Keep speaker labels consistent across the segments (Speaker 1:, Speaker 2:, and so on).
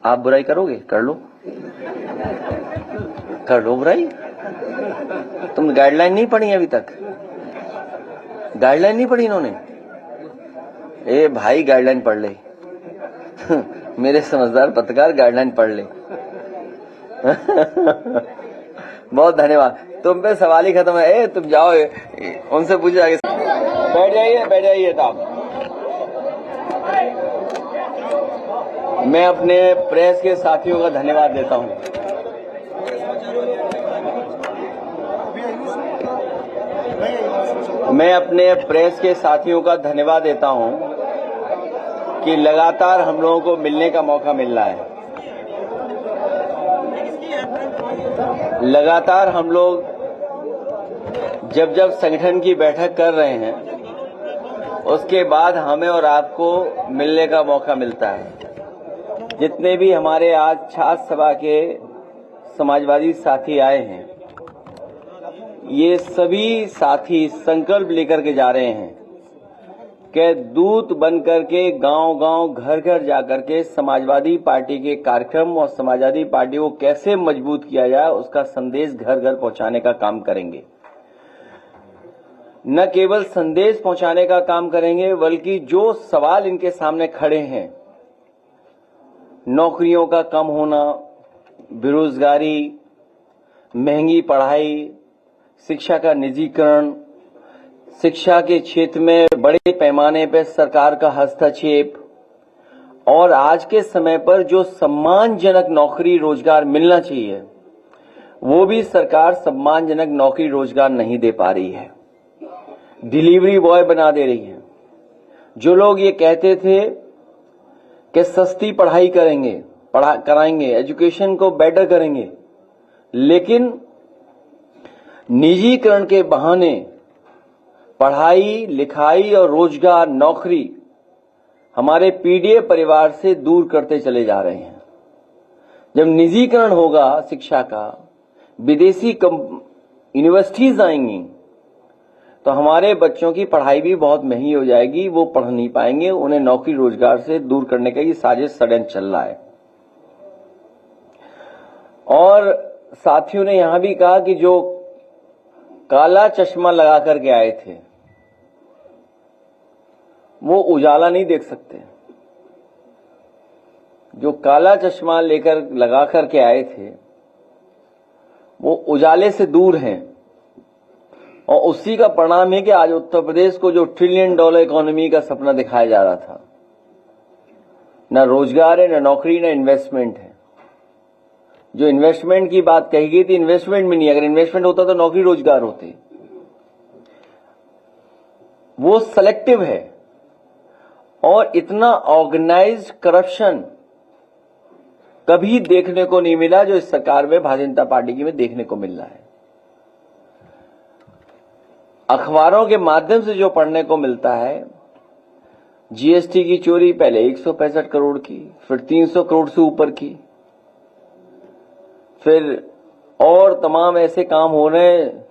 Speaker 1: आप बुराई करोगे? कर लो, कर लो बुराई। तुम गाइडलाइन नहीं पढ़ी अभी तक? गाइडलाइन नहीं पढ़ी इन्होंने? ए भाई गाइडलाइन पढ़ ले। मेरे समझदार पत्रकार गाइडलाइन पढ़ ले। बहुत धन्यवाद। तुम पे सवाल ही खत्म है। ए तुम जाओ, उनसे पूछो आगे। बैठ जाइए साहब। मैं अपने प्रेस के साथियों का धन्यवाद देता हूं। मैं अपने प्रेस के साथियों का धन्यवाद देता हूं कि लगातार हम लोगों को मिलने का मौका मिल रहा है। लगातार हम लोग जब संगठन की बैठक कर रहे हैं, उसके बाद हमें और आपको मिलने का मौका मिलता है। जितने भी हमारे आज छात्र सभा के समाजवादी साथी आए हैं, ये सभी साथी संकल्प लेकर के जा रहे हैं कि दूत बनकर के गांव-गांव, घर-घर जाकर के समाजवादी पार्टी के कार्यक्रम और समाजवादी पार्टी को कैसे मजबूत किया जाए, उसका संदेश घर-घर पहुंचाने का काम करेंगे। न केवल संदेश पहुंचाने का काम करेंगे, बल्कि जो सवाल इनके सामने खड़े हैं, नौकरियों का कम होना, बेरोजगारी, महंगी पढ़ाई, शिक्षा का निजीकरण, शिक्षा के क्षेत्र में बड़े पैमाने पर सरकार का हस्तक्षेप और आज के समय पर जो सम्मानजनक नौकरी रोजगार मिलना चाहिए, वो भी सरकार सम्मानजनक नौकरी रोजगार नहीं दे पा रही है। डिलीवरी बॉय बना दे रही है। जो लोग ये कहते थे कि सस्ती पढ़ाई कराएंगे, एजुकेशन को बेटर करेंगे, लेकिन निजीकरण के बहाने पढ़ाई लिखाई और रोजगार, नौकरी हमारे पीडीए परिवार से दूर करते चले जा रहे हैं। जब निजीकरण होगा शिक्षा का, विदेशी यूनिवर्सिटीज आएंगी, तो हमारे बच्चों की पढ़ाई भी बहुत महंगी हो जाएगी, वो पढ़ नहीं पाएंगे, उन्हें नौकरी रोजगार से दूर करने का ये साजिश षड्यंत्र चल रहा है। और साथियों ने यहां भी कहा कि जो काला चश्मा लगा करके आए थे, वो उजाला नहीं देख सकते। जो काला चश्मा लगा करके आए थे, वो उजाले से दूर हैं। और उसी का परिणाम है कि आज उत्तर प्रदेश को जो $1 ट्रिलियन इकोनॉमी का सपना दिखाया जा रहा था, न रोजगार है, न नौकरी, न इन्वेस्टमेंट है। जो इन्वेस्टमेंट की बात कही गई थी, इन्वेस्टमेंट में नहीं। अगर इन्वेस्टमेंट होता तो नौकरी रोजगार होते। वो सेलेक्टिव है। और इतना ऑर्गेनाइज्ड करप्शन कभी देखने को नहीं मिला जो इस सरकार में भारतीय जनता पार्टी की में देखने को मिल रहा है। अखबारों के माध्यम से जो पढ़ने को मिलता है, जीएसटी की चोरी पहले 165 करोड़ की, फिर 300 करोड़ से ऊपर की, फिर और तमाम ऐसे काम हो रहे हैं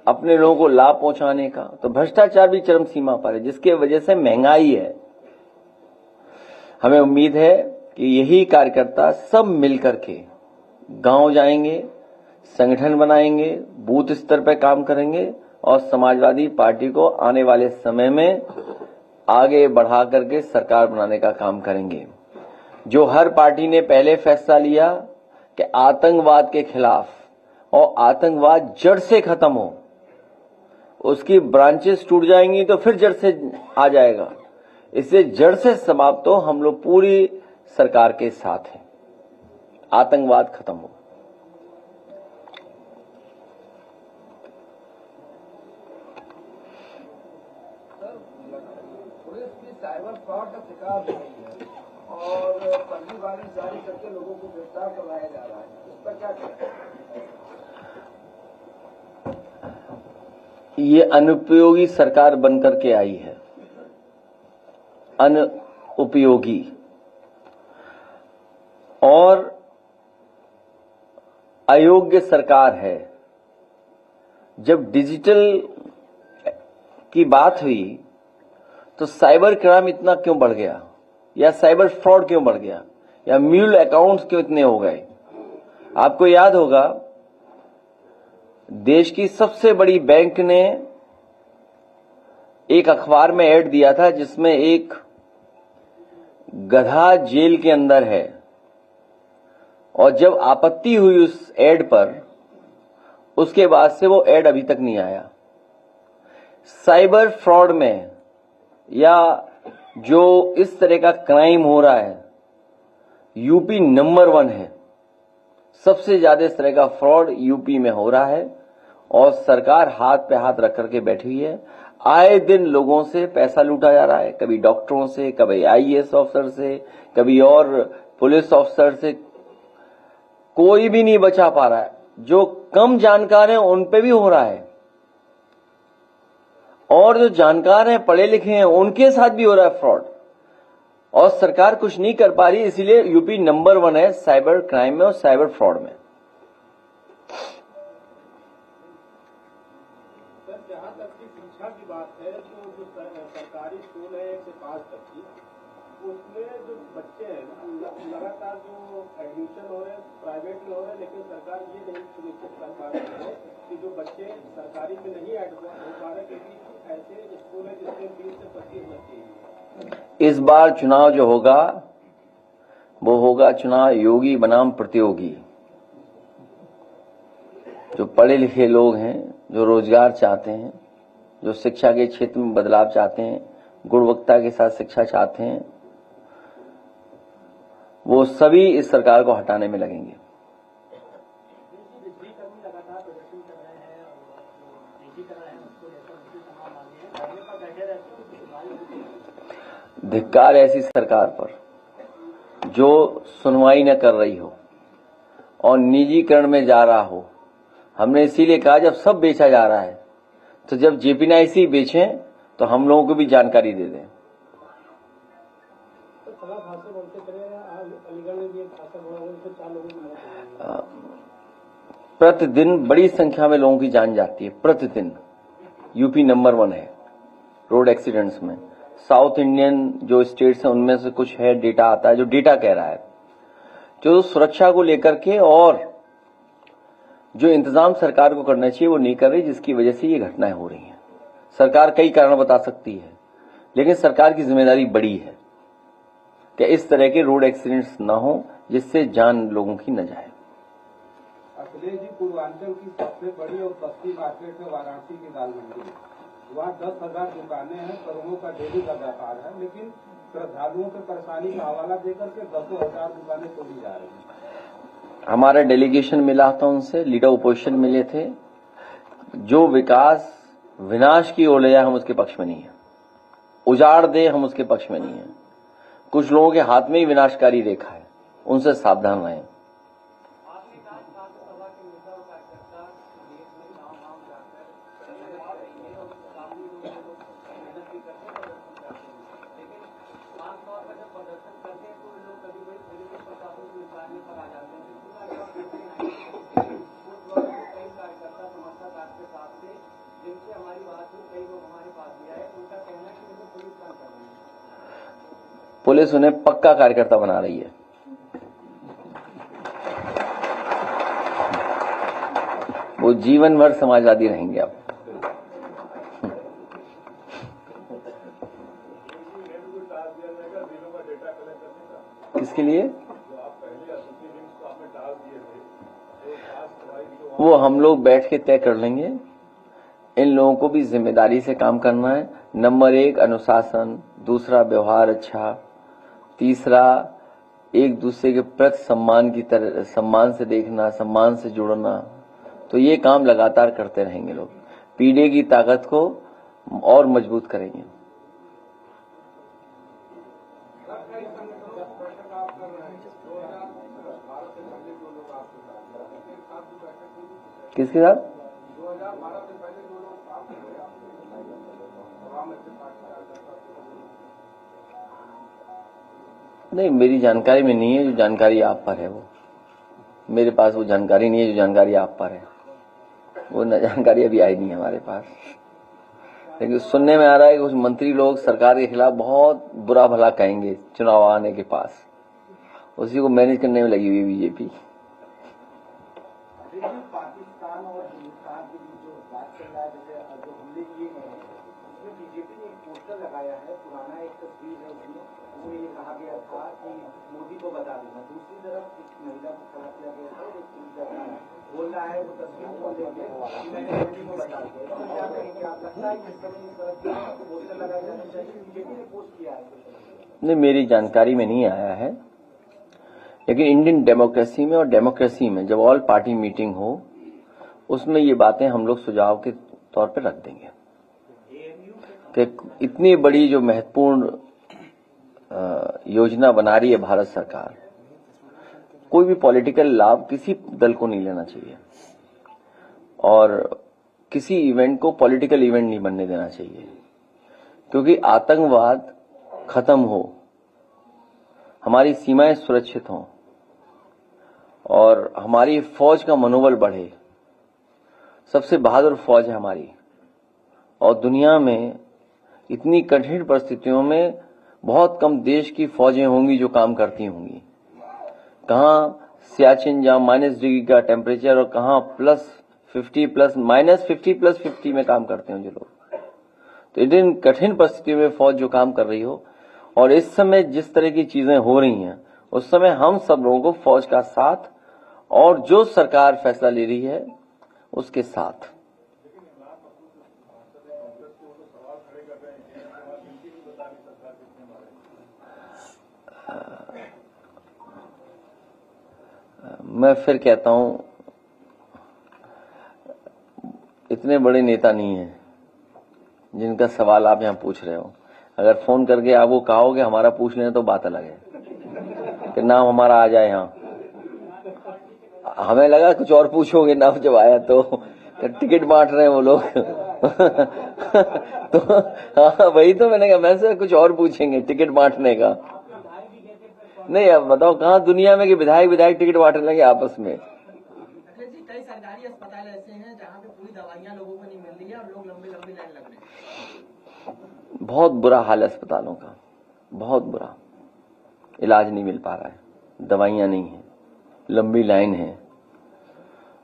Speaker 1: अपने लोगों को लाभ पहुंचाने का। तो भ्रष्टाचार भी चरम सीमा पर है, जिसके वजह से महंगाई है। हमें उम्मीद है कि यही कार्यकर्ता सब मिलकर के गांव जाएंगे, संगठन बनाएंगे, बूथ स्तर पर काम करेंगे और समाजवादी पार्टी को आने वाले समय में आगे बढ़ा करके सरकार बनाने का काम करेंगे। जो हर पार्टी ने पहले फैसला लिया कि आतंकवाद के खिलाफ और आतंकवाद जड़ से खत्म हो, उसकी ब्रांचेस टूट जाएंगी तो फिर जड़ से आ जाएगा। इससे जड़ से समाप्त हो, हम लोग पूरी सरकार के साथ हैं। आतंकवाद खत्म हो।
Speaker 2: पुलिस की साइबर फ्रॉड का शिकार हो रही है और फर्जी वारंट जारी करके लोगों को गिरफ्तार करवाया जा रहा है, इस पर क्या कहें?
Speaker 1: ये अनुपयोगी सरकार बनकर के आई है। अनुपयोगी और अयोग्य सरकार है। जब डिजिटल की बात हुई तो साइबर क्राइम इतना क्यों बढ़ गया, या साइबर फ्रॉड क्यों बढ़ गया, या म्यूल अकाउंट्स क्यों इतने हो गए? आपको याद होगा, देश की सबसे बड़ी बैंक ने एक अखबार में ऐड दिया था जिसमें एक गधा जेल के अंदर है, और जब आपत्ति हुई उस ऐड पर, उसके बाद से वो ऐड अभी तक नहीं आया। साइबर फ्रॉड में या जो इस तरह का क्राइम हो रहा है, यूपी नंबर 1 है। सबसे ज्यादा इस तरह का फ्रॉड यूपी में हो रहा है, और सरकार हाथ पे हाथ रख करके बैठी हुई है। आए दिन लोगों से पैसा लूटा जा रहा है, कभी डॉक्टरों से, कभी आईएएस ऑफिसर से, कभी और पुलिस ऑफिसर से। कोई भी नहीं बचा पा रहा है। जो कम जानकार हैं उन पे भी हो रहा है, और जो जानकार हैं, पढ़े लिखे हैं, उनके साथ भी हो रहा है फ्रॉड, और सरकार कुछ नहीं कर पा रही। इसीलिए यूपी नंबर 1 है साइबर क्राइम में और साइबर फ्रॉड में।
Speaker 3: सर, जहां तक की शिक्षा की बात है, तो जो सरकारी स्कूल है 1 से 5 तक की, उसमें जो बच्चे हैं लगातार जो एडमिशन हो रहे हैं प्राइवेट में हो रहे हैं, लेकिन सरकार ये नहीं सुनिश्चित कर पा रही है कि जो बच्चे सरकारी में नहीं एडमिशन हो पा रहे, क्योंकि ऐसे स्कूल है जिसमें 20 से 25 बच्चे हैं।
Speaker 1: इस बार चुनाव जो होगा वो होगा चुनाव योगी बनाम प्रतियोगी। जो पढ़े लिखे लोग हैं, जो रोजगार चाहते हैं, जो शिक्षा के क्षेत्र में बदलाव चाहते हैं, गुणवत्ता के साथ शिक्षा चाहते हैं, वो सभी इस सरकार को हटाने में लगेंगे। धिक्कार ऐसी सरकार पर जो सुनवाई न कर रही हो और निजीकरण में जा रहा हो। हमने इसीलिए कहा जब सब बेचा जा रहा है, तो जब जेपीएनआईसी बेचें तो हम लोगों को भी जानकारी दे दें। प्रतिदिन बड़ी संख्या में लोगों की जान जाती है। प्रतिदिन यूपी नंबर 1 है रोड एक्सीडेंट्स में। साउथ इंडियन जो स्टेट्स हैं उनमें से कुछ है, डेटा आता है जो डेटा कह रहा है। जो सुरक्षा को लेकर के और जो इंतजाम सरकार को करना चाहिए वो नहीं कर रही, जिसकी वजह से ये घटनाएं हो रही हैं। सरकार कई कारण बता सकती है, लेकिन सरकार की जिम्मेदारी बड़ी है कि इस तरह के रोड एक्सीडेंट्स न हो जिससे जान लोगों की न जाए।
Speaker 4: अखिलेश जी, पूर्वांचल की सबसे बड़ी और सस्ती मार्केट है वाराणसी की दाल मंडी। वहाँ 10,000 दुकानें हैं, करोड़ों का डेली का व्यापार है, लेकिन श्रद्धालुओं की परेशानी का हवाला देकर के 10,000 दुकानें खोली जा रही हैं।
Speaker 1: हमारा डेलीगेशन मिला था उनसे, लीडर ओपोजिशन मिले थे। जो विकास विनाश की ओर ले जाए हम उसके पक्ष में नहीं है, उजाड़ दे हम उसके पक्ष में नहीं है। कुछ लोगों के हाथ में ही विनाशकारी रेखा है, उनसे सावधान रहें। पुलिस उन्हें पक्का कार्यकर्ता बना रही है। वो जीवन भर समाजवादी रहेंगे। अब किसके लिए? वो हम लोग बैठ के तय कर लेंगे। इन लोगों को भी जिम्मेदारी से काम करना है। नंबर 1 अनुशासन, दूसरा व्यवहार अच्छा, तीसरा एक दूसरे के प्रति सम्मान की तरह, सम्मान से देखना, सम्मान से जुड़ना। तो ये काम लगातार करते रहेंगे लोग। पीडीए की ताकत को और मजबूत करेंगे। किसके साथ? नहीं, मेरी जानकारी में नहीं है। जो जानकारी आप पर है वो मेरे पास वो जानकारी नहीं है। जो जानकारी आप पर है वो जानकारी अभी आई नहीं है हमारे पास। लेकिन सुनने में आ रहा है कि कुछ मंत्री लोग सरकार के खिलाफ बहुत बुरा भला कहेंगे चुनाव आने के पास, उसी को मैनेज करने में लगी हुई बीजेपी।
Speaker 2: पाकिस्तान और हिंदुस्तान के बीच जो बात चल रहा है, जैसे जो हमले किए गए हैं उसमें बीजेपी ने एक पोस्टर लगाया है, पुराना एक तस्वीर है उसमें, वो ये कहा गया था कि मोदी को बता देना। दूसरी तरफ एक महिला को खड़ा किया गया था, एक बोल रहा है वो तस्वीर को लेकर मैंने मोदी को बता दिया। तो क्या कहेंगे आप, लगता है कि इस समय पोस्टर लगाए जाने चाहिए? बीजेपी ने पोस्ट किया है।
Speaker 1: नहीं, मेरी जानकारी में नहीं आया है, लेकिन इंडियन डेमोक्रेसी में और डेमोक्रेसी में जब ऑल पार्टी मीटिंग हो उसमें ये बातें हम लोग सुझाव के तौर पर रख देंगे कि इतनी बड़ी जो महत्वपूर्ण योजना बना रही है भारत सरकार, कोई भी पॉलिटिकल लाभ किसी दल को नहीं लेना चाहिए और किसी इवेंट को पॉलिटिकल इवेंट नहीं बनने देना चाहिए, क्योंकि आतंकवाद खत्म हो, हमारी सीमाएं सुरक्षित हों और हमारी फौज का मनोबल बढ़े। सबसे बहादुर फौज है हमारी, और दुनिया में इतनी कठिन परिस्थितियों में बहुत कम देश की फौजें होंगी जो काम करती होंगी। कहाँ सियाचिन जहां -डिग्री का टेम्परेचर और कहाँ +50 -50 में काम करते हैं जो लोग। तो इन कठिन परिस्थितियों में फौज जो काम कर रही हो, और इस समय जिस तरह की चीजें हो रही हैं, उस समय हम सब लोगों को फौज का साथ और जो सरकार फैसला ले रही है उसके साथ। मैं फिर कहता हूं, इतने बड़े नेता नहीं है जिनका सवाल आप यहां पूछ रहे हो। अगर फोन करके आपको कहोगे हमारा पूछ लेना तो बात अलग है कि नाम हमारा आ जाए यहाँ। हमें लगा कुछ और पूछोगे, नाम जब आया तो टिकट बांट रहे हैं वो लोग तो हाँ, वही तो मैंने कहा, मैं से कुछ और पूछेंगे टिकट बांटने का। नहीं, अब बताओ कहाँ दुनिया में कि विधायक टिकट बांटने लगे आपस में।
Speaker 5: कई सरकारी अस्पताल ऐसे हैं जहाँ पे पूरी दवाइयाँ लोगों को नहीं मिल रही है और लोग लंबी लंबी लाइन लग रहे हैं।
Speaker 1: बहुत बुरा हाल है अस्पतालों का, बहुत बुरा। इलाज नहीं मिल पा रहा है, दवाइयाँ नहीं है, लंबी लाइन है,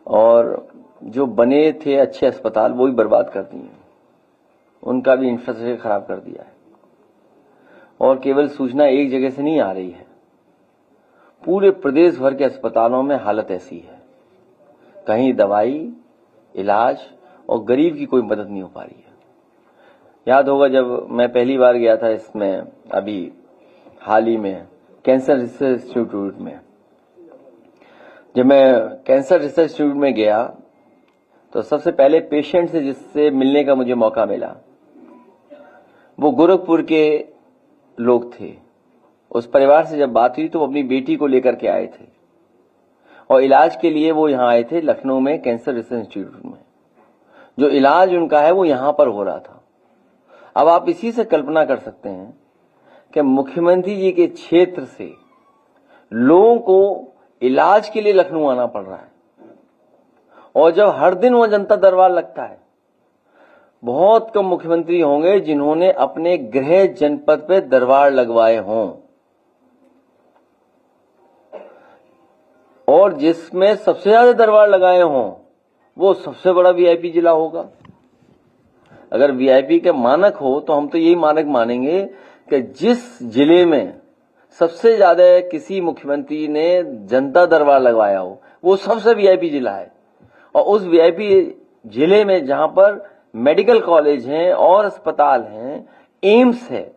Speaker 1: और जो बने थे अच्छे अस्पताल वो भी बर्बाद कर दिए, उनका भी इंफ्रास्ट्रक्चर खराब कर दिया है। और केवल सूचना एक जगह से नहीं आ रही है, पूरे प्रदेश भर के अस्पतालों में हालत ऐसी है, कहीं दवाई, इलाज और गरीब की कोई मदद नहीं हो पा रही है। याद होगा जब मैं पहली बार गया था इसमें, अभी हाल ही में कैंसर रिसर्च इंस्टीट्यूट में, जब मैं कैंसर रिसर्च इंस्टीट्यूट में गया तो सबसे पहले पेशेंट से जिससे मिलने का मुझे मौका मिला वो गोरखपुर के लोग थे। उस परिवार से जब बात हुई तो वो अपनी बेटी को लेकर के आए थे और इलाज के लिए वो यहाँ आए थे लखनऊ में कैंसर रिसर्च इंस्टीट्यूट में। जो इलाज उनका है वो यहाँ पर हो रहा था। अब आप इसी से कल्पना कर सकते हैं कि मुख्यमंत्री जी के क्षेत्र से लोगों को इलाज के लिए लखनऊ आना पड़ रहा है, और जब हर दिन वो जनता दरबार लगता है, बहुत कम मुख्यमंत्री होंगे जिन्होंने अपने गृह जनपद पे दरबार लगवाए हों, और जिसमें सबसे ज्यादा दरबार लगाए हों वो सबसे बड़ा वीआईपी जिला होगा। अगर वीआईपी के मानक हो तो हम तो यही मानक मानेंगे कि जिस जिले में सबसे ज्यादा किसी मुख्यमंत्री ने जनता दरबार लगवाया हो वो सबसे वीआईपी जिला है। और उस वीआईपी जिले में जहां पर मेडिकल कॉलेज हैं और अस्पताल हैं, एम्स है,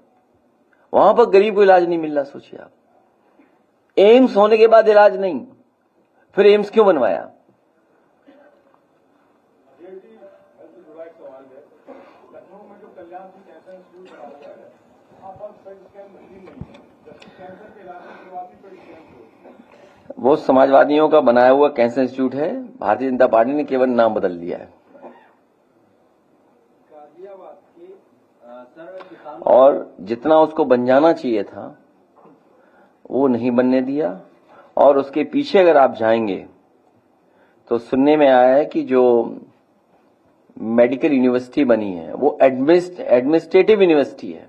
Speaker 1: वहां पर गरीब को इलाज नहीं मिल रहा। सोचिए आप, एम्स होने के बाद इलाज नहीं, फिर एम्स क्यों बनवाया? वो समाजवादियों का बनाया हुआ कैंसर इंस्टीट्यूट है, भारतीय जनता पार्टी ने केवल नाम बदल दिया है। और जितना उसको बन जाना चाहिए था वो नहीं बनने दिया। और उसके पीछे अगर आप जाएंगे तो सुनने में आया है कि जो मेडिकल यूनिवर्सिटी बनी है वो एडमिनिस्ट्रेटिव यूनिवर्सिटी है,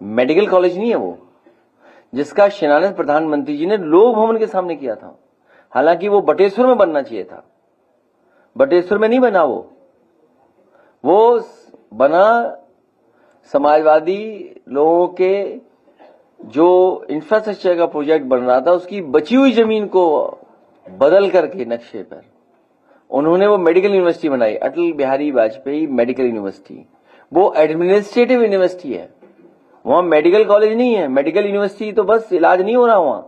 Speaker 1: मेडिकल कॉलेज नहीं है वो, जिसका शिलान्यास प्रधानमंत्री जी ने लोक भवन के सामने किया था। हालांकि वो बटेश्वर में बनना चाहिए था, बटेश्वर में नहीं बना, वो बना समाजवादी लोगों के जो इंफ्रास्ट्रक्चर का प्रोजेक्ट बन रहा था उसकी बची हुई जमीन को बदल करके नक्शे पर उन्होंने वो मेडिकल यूनिवर्सिटी बनाई, अटल बिहारी वाजपेयी मेडिकल यूनिवर्सिटी। वो एडमिनिस्ट्रेटिव यूनिवर्सिटी है, वहां मेडिकल कॉलेज नहीं है। मेडिकल यूनिवर्सिटी तो बस इलाज नहीं हो रहा वहां।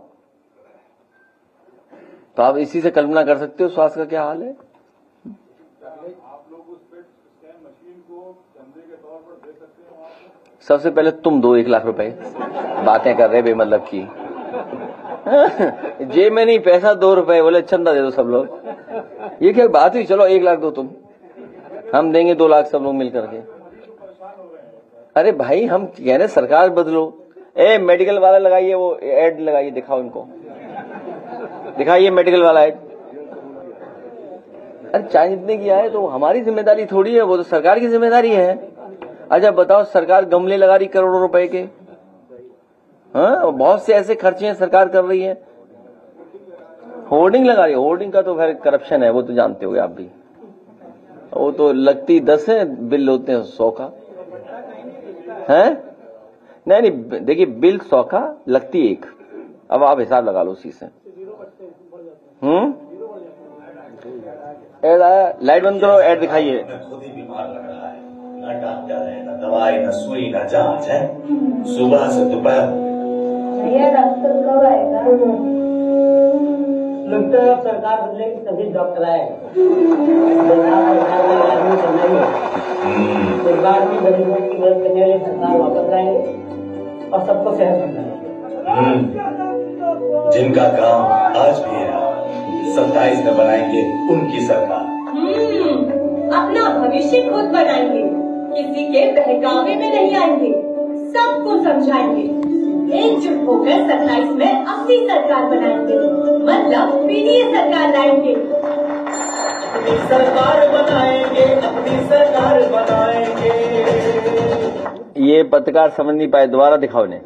Speaker 1: तो आप इसी से कल्पना कर सकते हो स्वास्थ्य का क्या हाल है।
Speaker 3: आप लोग उस पे मशीन को चंदे के तौर पर दे सकते हैं वहां पे?
Speaker 1: सबसे पहले तुम दो 1 लाख रुपए, बातें कर रहे बेमतलब की। जेब में नहीं पैसा, 2 रुपए बोले चंदा दे दो सब लोग। ये क्या बात हुई? चलो 1 लाख दो तुम, हम देंगे 2 लाख सब लोग मिलकर के। अरे भाई हम कह रहे सरकार बदलो। मेडिकल वाला लगाइए, वो एड लगाइए, दिखाओ इनको, दिखाइए मेडिकल वाला एड। अरे चाहे जितने किया है तो हमारी जिम्मेदारी थोड़ी है, वो तो सरकार की जिम्मेदारी है। अच्छा बताओ, सरकार गमले लगा रही करोड़ों रुपए के, हाँ बहुत से ऐसे खर्चे हैं सरकार कर रही है। होर्डिंग लगा रही है, होर्डिंग का तो खैर करप्शन है, वो तो जानते होगे आप भी। वो तो लगती 10 है, बिल होते हैं 100 का है। नहीं, देखिए बिल 100 का, लगती 1। अब आप हिसाब लगा लो उसी से। एड आया, लाइट बंद करो, एड दिखाइए।
Speaker 6: खुद ही बीमार लग रहा है, न डॉक्टर है, न दवाई, न सुई, न जांच है। सुबह से दोपहर।
Speaker 7: भैया डॉक्टर कब आएगा?
Speaker 5: लगता है सरकार बदलेगी तभी डॉक्टर आएगा। सरकार की गरीबों की मदद करने वाली सरकार वापस आएंगे और सबको सेहत बनाएंगे।
Speaker 6: जिनका काम आज भी है, 27 में बनाएंगे उनकी सरकार।
Speaker 7: अपना भविष्य खुद बनाएंगे, किसी के बहकावे में नहीं आएंगे, सबको समझाएंगे। एकजुट होकर 27 में अपनी सरकार बनाएंगे, मतलब पीडीए सरकार लाएंगे।
Speaker 5: अपनी सरकार बनाएंगे, अपनी सरकार बनाएंगे।
Speaker 1: ये पत्रकार समझ नहीं पाए, दोबारा दिखाओ इन्हें,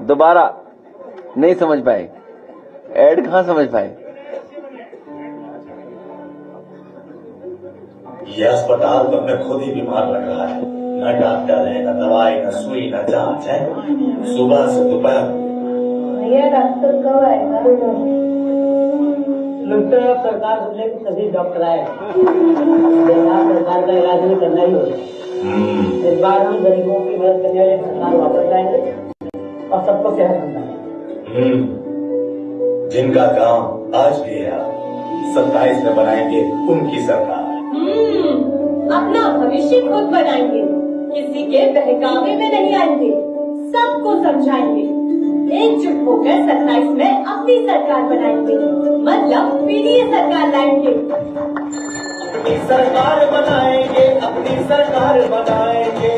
Speaker 1: दोबारा नहीं समझ पाए, एड कहां समझ पाए।
Speaker 6: ये अस्पताल तो हमें खुद ही बीमार लग रहा है, न डॉक्टर है, न दवाई, न सुई, न जांच है। सुबह से दोपहर।
Speaker 7: भैया डॉक्टर कब आएगा?
Speaker 5: लगता है सरकार बदलेगी तभी डॉक्टर आएगा। सरकार का इलाज नहीं करना ही होगा। इस बार हम गरीबों की मदद करने वाली सरकार वापस आएंगे और सबको सेहत बनाएंगे।
Speaker 6: जिनका काम आज भी है, 27 में बनाएंगे उनकी सरकार।
Speaker 7: अपना भविष्य खुद बनाएंगे, किसी के बहकावे में नहीं आएंगे, सबको समझाएंगे। एकजुट होकर 27 में अपनी सरकार बनाएंगे, मतलब पीडीए सरकार लाएंगे।
Speaker 5: अपनी सरकार बनाएंगे, अपनी सरकार बनाएंगे।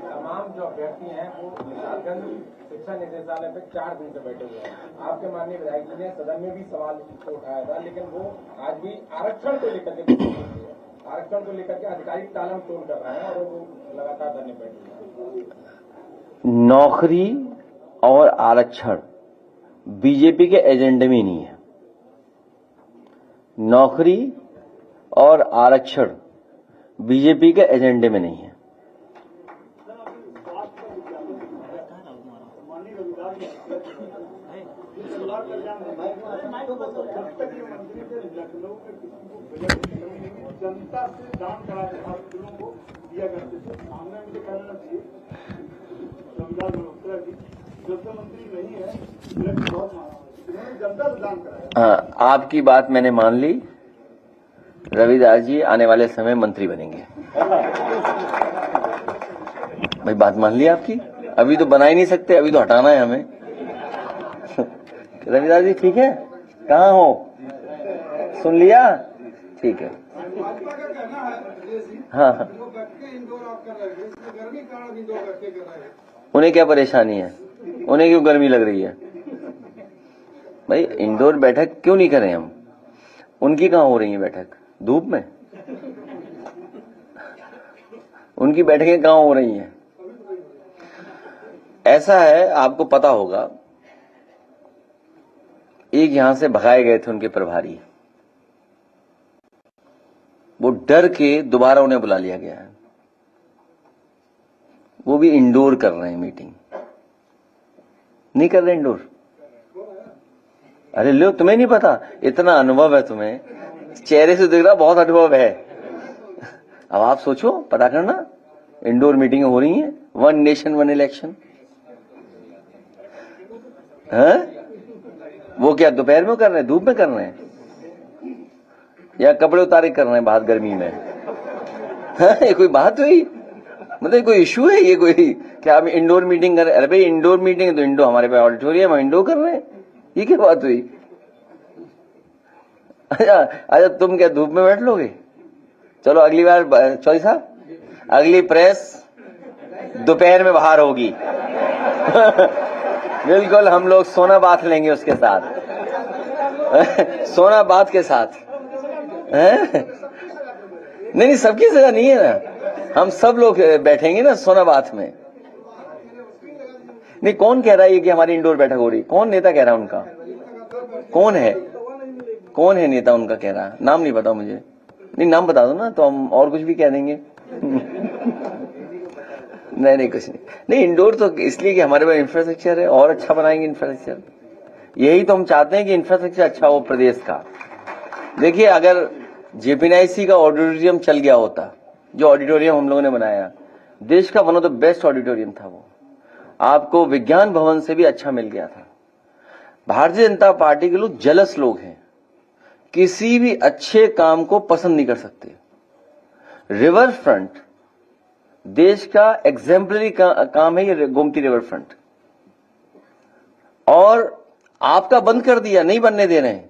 Speaker 4: तमाम जो अभ्यर्थी हैं वो झारखंड शिक्षा निदेशालय पे 4 दिन से बैठे हुए हैं। आपके माननीय विधायक जी ने सदन में भी सवाल उठाया था, लेकिन वो आज भी आरक्षण को लेकर के आधिकारिक तालम तोड़ कर रहे हैं और वो लगातार धरने बैठे हैं।
Speaker 1: नौकरी और आरक्षण बीजेपी के एजेंडे में नहीं है। नौकरी और आरक्षण बीजेपी के एजेंडे में नहीं है।
Speaker 3: जनता से दान कराते हॉस्पिटलों को दिया करते थे, सामने मुझे कहना चाहिए रविदास मल्होत्रा जी जब मंत्री नहीं है, बहुत माना, जनता से दान कराया।
Speaker 1: आपकी बात मैंने मान ली, रविदास जी आने वाले समय मंत्री बनेंगे। भाई बात मान ली आपकी, अभी तो बना ही नहीं सकते, अभी तो हटाना है हमें। रविदास जी ठीक है, कहाँ हो, सुन लिया, ठीक है। हाँ हाँ, उन्हें क्या परेशानी है, उन्हें क्यों गर्मी लग रही है भाई? इंडोर बैठक क्यों नहीं करें हम? उनकी कहाँ हो रही है बैठक? धूप में? उनकी बैठकें कहाँ हो रही हैं? ऐसा है, आपको पता होगा, एक यहां से भगाए गए थे उनके प्रभारी, वो डर के दोबारा उन्हें बुला लिया गया है। वो भी इंडोर कर रहे हैं मीटिंग, नहीं कर रहे इंडोर? अरे लो, तुम्हें नहीं पता? इतना अनुभव है तुम्हें, चेहरे से दिख रहा बहुत अनुभव है। अब आप सोचो, पता करना, इंडोर मीटिंग हो रही हैं, 1 नेशन 1 इलेक्शन। वो क्या दोपहर में कर रहे हैं, धूप में कर रहे हैं, या कपड़े उतारे कर रहे हैं बाहर गर्मी में? ये कोई बात हुई? मतलब कोई इशू है ये? कोई क्या हम इंडोर मीटिंग कर रहे हैं? अरे भाई इंडोर मीटिंग है तो इंडोर, हमारे पास ऑडिटोरियम, हम इंडोर कर रहे हैं, ये क्या बात हुई? अच्छा तुम क्या धूप में बैठ लोगे? चलो अगली बार चौधरी साहब, अगली प्रेस दोपहर में बाहर होगी। बिल्कुल, हम लोग सोना बात लेंगे उसके साथ। सोना बात के साथ नहीं, सबकी जगह नहीं है ना, हम सब लोग बैठेंगे ना सोना बात में। नहीं, कौन कह रहा है ये कि हमारी इंडोर बैठक हो रही? कौन नेता कह रहा है उनका? कौन है? कौन है नेता उनका कह रहा है? नाम नहीं पता मुझे। नहीं, नाम बता दो ना, तो हम और कुछ भी कह देंगे। नहीं कुछ नहीं, इंडोर तो इसलिए कि हमारे पास इंफ्रास्ट्रक्चर है, और अच्छा बनाएंगे इंफ्रास्ट्रक्चर। यही तो हम चाहते हैं कि इंफ्रास्ट्रक्चर अच्छा हो प्रदेश का। देखिए, अगर जेपीएनआईसी का ऑडिटोरियम चल गया होता, जो ऑडिटोरियम हम लोगों ने बनाया, देश का one of the best auditorium था वो, आपको विज्ञान भवन से भी अच्छा मिल गया था। भारतीय जनता पार्टी के लोग जलस लोग हैं, किसी भी अच्छे काम को पसंद नहीं कर सकते। रिवर फ्रंट देश का एग्जेम्पलरी काम है ये गोमती रिवर फ्रंट, और आपका बंद कर दिया, नहीं बनने दे रहे हैं।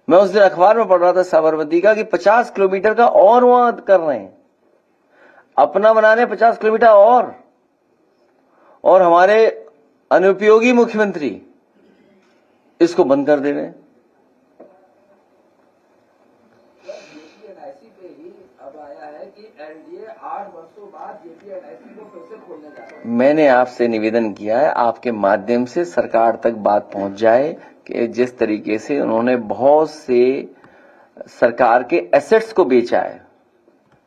Speaker 1: मैं उस दिन अखबार में पढ़ रहा था साबरमती का कि 50 किलोमीटर का और वहां कर रहे हैं, अपना बना रहे 50 किलोमीटर और हमारे अनुपयोगी मुख्यमंत्री इसको बंद कर दे रहे हैं।
Speaker 2: जेपीएनआईसी पे ही अब आया है कि एनडीए 8 वर्षों बाद जेपीएनआईसी को फिर से खोलने जा रहा है।
Speaker 1: मैंने आपसे निवेदन किया है, आपके माध्यम से सरकार तक बात पहुंच जाए कि जिस तरीके से उन्होंने बहुत से सरकार के एसेट्स को बेचा है,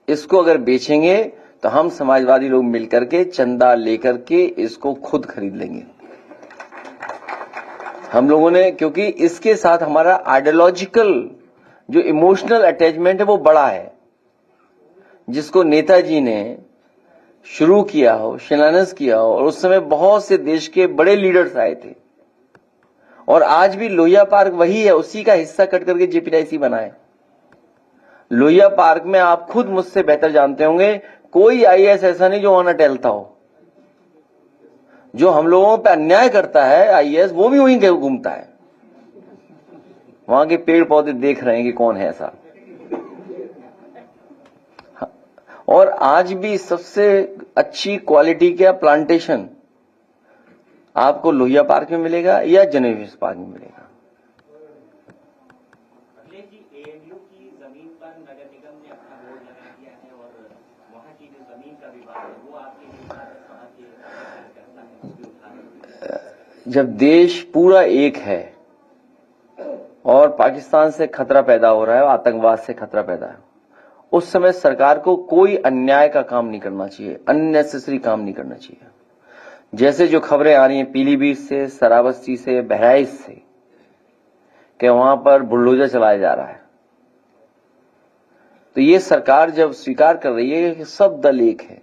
Speaker 1: इसको अगर बेचेंगे तो हम समाजवादी लोग मिलकर के चंदा लेकर के इसको खुद खरीद लेंगे। हम लोगों ने, क्योंकि इसके साथ हमारा आइडियोलॉजिकल जो इमोशनल अटैचमेंट है वो बड़ा है, जिसको नेताजी ने शुरू किया हो, शिलान्यास किया हो, और उस समय बहुत से देश के बड़े लीडर्स आए थे, और आज भी लोहिया पार्क वही है, उसी का हिस्सा कट करके जेपीएनआईसी बना है। लोहिया पार्क में आप खुद मुझसे बेहतर जानते होंगे, कोई आईएएस ऐसा नहीं जो वहां न टहलता हो। जो हम लोगों पे अन्याय करता है आईएएस, वो भी वहीं घूमता है। वहां के पेड़ पौधे देख रहे हैं कि कौन है ऐसा। और आज भी सबसे अच्छी क्वालिटी का प्लांटेशन आपको लोहिया पार्क में मिलेगा या जनरल पार्क में मिलेगा।
Speaker 8: अखिलेश जी, एएमयू की जमीन पर नगर निगम ने अपना बोर्ड लगा दिया है, और वहां की जो जमीन का विवाद है वो आपके लिए
Speaker 1: जब देश पूरा एक है और पाकिस्तान से खतरा पैदा हो रहा है, आतंकवाद से खतरा पैदा है, उस समय सरकार को कोई अन्याय का काम नहीं करना चाहिए, अननेसेसरी काम नहीं करना चाहिए। जैसे जो खबरें आ रही हैं पीलीभीत से, श्रावस्ती से, बहराइच से, कि वहां पर बुलडोजर चलाया जा रहा है, तो ये सरकार जब स्वीकार कर रही है कि सब दल एक है,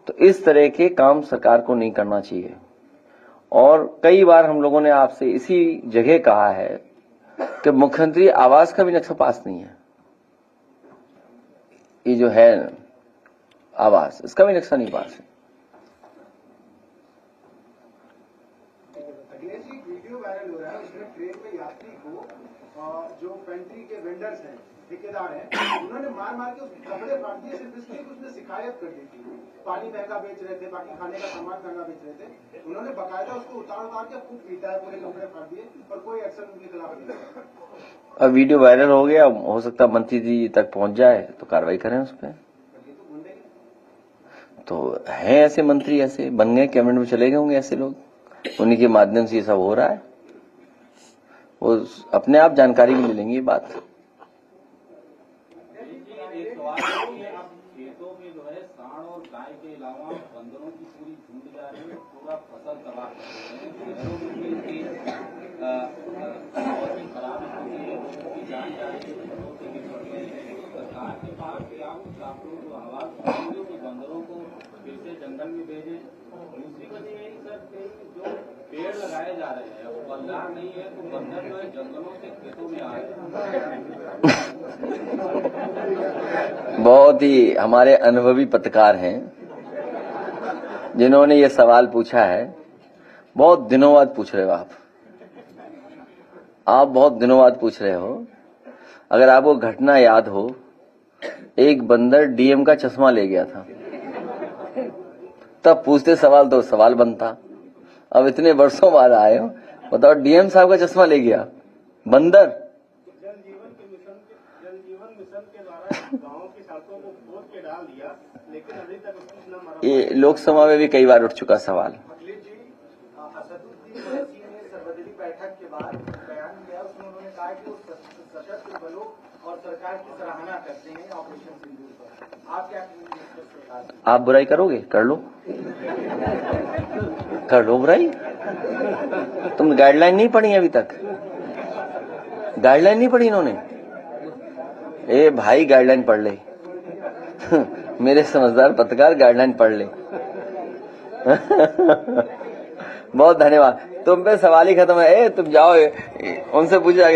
Speaker 1: तो इस तरह के काम सरकार को नहीं करना चाहिए। और कई बार हम लोगों ने आपसे इसी जगह कहा है कि मुख्यमंत्री आवास का भी नक्शा पास नहीं है। ये जो है आवास, इसका भी नक्शा नहीं पास है।
Speaker 2: अखिलेश जी, वीडियो वायरल हो रहा है, उसमें ट्रेन में यात्री को जो पेंट्री के वेंडर्स हैं, ठेकेदार हैं, उन्होंने मार मार के उसके कपड़े फाड़ दिए सिर्फ इसलिए कि उसने शिकायत कर दी थी। पानी महंगा बेच रहे थे, बाकी खाने का सामान महंगा बेच रहे थे, उन्होंने बकायदा उसको उतार के खूब पीटा है, पूरे कपड़े फाड़ दिए और कोई एक्शन उनके खिलाफ नहीं है।
Speaker 1: अब वीडियो वायरल हो गया, हो सकता है मंत्री जी तक पहुंच जाए तो कार्रवाई करें उस पर। तो हैं ऐसे मंत्री, ऐसे बन गए, कैबिनेट में चले गए होंगे ऐसे लोग, उन्हीं के माध्यम से ये सब हो रहा है। वो अपने आप जानकारी भी ले लेंगे ये बात।
Speaker 4: खेतों में जो है सांड और गाय के अलावा बंदरों की पूरी झुंड जा रही है, पूरा फसल तबाह कर रहे हैं। शहरों में भी इसकी बहुत ही खराब स्थिति है, लोगों की जान जा रही है, फसलों से गिर पड़ रही है। सरकार के पास क्या कुछ आप लोग को आवाज उठाएंगे कि बंदरों को फिर से जंगल में भेजें। दूसरी वजह यही सर कि जो पेड़ लगाए जा रहे हैं, वो बंदर नहीं है तो बंदर जो है जंगलों से खेतों में आ रहे हैं।
Speaker 1: बहुत ही हमारे अनुभवी पत्रकार हैं जिन्होंने ये सवाल पूछा है। बहुत दिनों बाद पूछ रहे हो आप बहुत दिनों बाद पूछ रहे हो। अगर आपको घटना याद हो, एक बंदर डीएम का चश्मा ले गया था, तब पूछते सवाल तो सवाल बनता। अब इतने वर्षों बाद आए हो, बताओ डीएम साहब का चश्मा ले गया बंदर।
Speaker 3: जल जीवन मिशन के द्वारा गाँव की सड़कों को खोद के डाल दिया, लेकिन अभी तक उसकी न मरम्मत।
Speaker 1: ये लोकसभा में भी कई बार उठ चुका सवाल।
Speaker 2: अखिलेश जी, असदुद्दीन ओवैसी ने सर्वदलीय बैठक के बाद बयान दिया, उसमें उन्होंने कहा कि वो सशस्त्र बलों और सरकार की सराहना करते हैं ऑपरेशन सिंदूर पर। आप क्या कहेंगे सरकार?
Speaker 1: आप बुराई करोगे? कर लो बुराई। तुम गाइडलाइन नहीं पढ़ी अभी तक? गाइडलाइन नहीं पढ़ी इन्होंने? ए भाई गाइडलाइन पढ़ ले। मेरे समझदार पत्रकार गाइडलाइन पढ़ ले। बहुत धन्यवाद। तुम पे सवाल ही खत्म है। तुम जाओ उनसे पूछो आगे।